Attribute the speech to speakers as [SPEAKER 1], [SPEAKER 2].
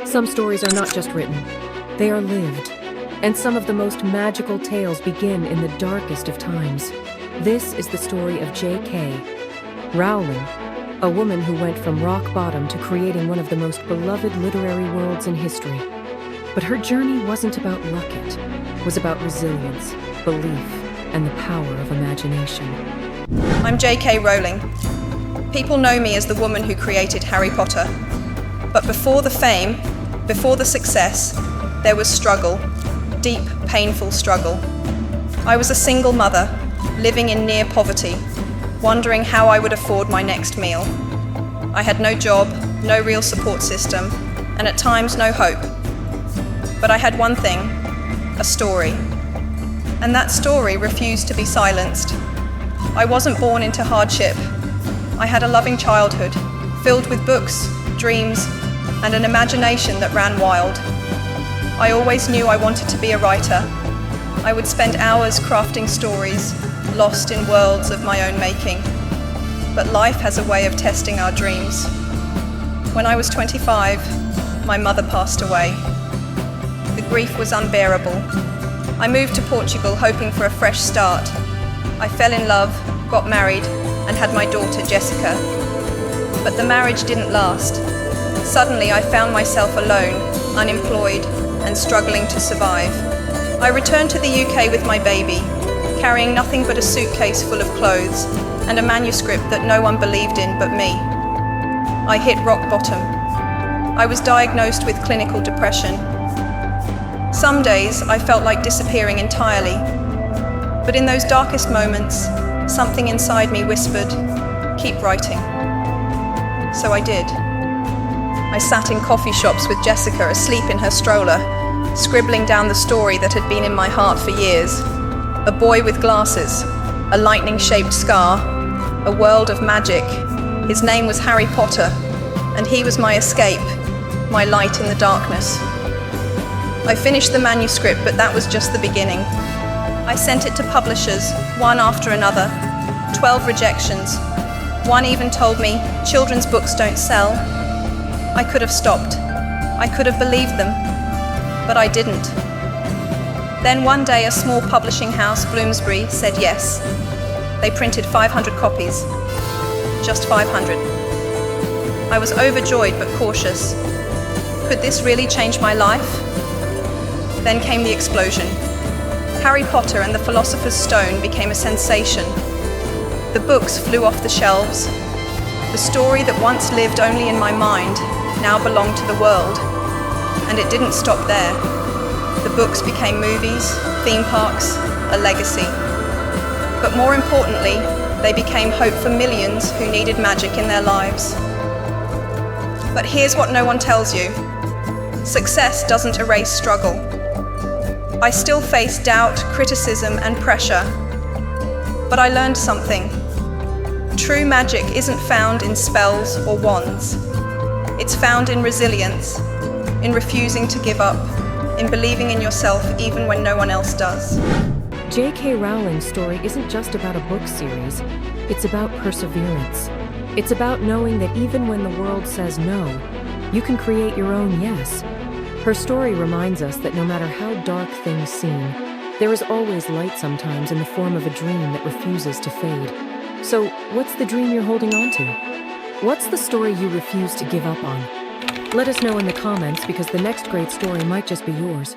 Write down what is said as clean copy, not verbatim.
[SPEAKER 1] Some stories are not just written, they are lived. And some of the most magical tales begin in the darkest of times. This is the story of J.K. Rowling, a woman who went from rock bottom to creating one of the most beloved literary worlds in history. But her journey wasn't about luck, it was about resilience, belief, and the power of imagination.
[SPEAKER 2] I'm J.K. Rowling. People know me as the woman who created Harry Potter. But before the fame, before the success, there was struggle, deep, painful struggle. I was a single mother, living in near poverty, wondering how I would afford my next meal. I had no job, no real support system, and at times no hope. But I had one thing, a story. And that story refused to be silenced. I wasn't born into hardship. I had a loving childhood, filled with books, dreams, and an imagination that ran wild. I always knew I wanted to be a writer. I would spend hours crafting stories, lost in worlds of my own making. But life has a way of testing our dreams. When I was 25, my mother passed away. The grief was unbearable. I moved to Portugal hoping for a fresh start. I fell in love, got married, and had my daughter Jessica. But the marriage didn't last. Suddenly I found myself alone, unemployed, and struggling to survive. I returned to the UK with my baby, carrying nothing but a suitcase full of clothes and a manuscript that no one believed in but me. I hit rock bottom. I was diagnosed with clinical depression. Some days I felt like disappearing entirely, but in those darkest moments, something inside me whispered, "Keep writing." So I did. I sat in coffee shops with Jessica asleep in her stroller, scribbling down the story that had been in my heart for years. A boy with glasses, a lightning-shaped scar, a world of magic. His name was Harry Potter, and he was my escape, my light in the darkness. I finished the manuscript, but that was just the beginning. I sent it to publishers, one after another, 12 rejections. One even told me, "Children's books don't sell." I could have stopped. I could have believed them, but I didn't. Then one day a small publishing house, Bloomsbury, said yes. They printed 500 copies. Just 500. I was overjoyed but cautious. Could this really change my life? Then came the explosion. Harry Potter and the Philosopher's Stone became a sensation. The books flew off the shelves. The story that once lived only in my mind now belonged to the world. And it didn't stop there. The books became movies, theme parks, a legacy. But more importantly, they became hope for millions who needed magic in their lives. But here's what no one tells you. Success doesn't erase struggle. I still face doubt, criticism, and pressure. But I learned something. True magic isn't found in spells or wands. It's found in resilience, in refusing to give up, in believing in yourself even when no one else does.
[SPEAKER 1] J.K. Rowling's story isn't just about a book series, it's about perseverance. It's about knowing that even when the world says no, you can create your own yes. Her story reminds us that no matter how dark things seem, there is always light sometimes in the form of a dream that refuses to fade. So, what's the dream you're holding on to? What's the story you refuse to give up on? Let us know in the comments because the next great story might just be yours.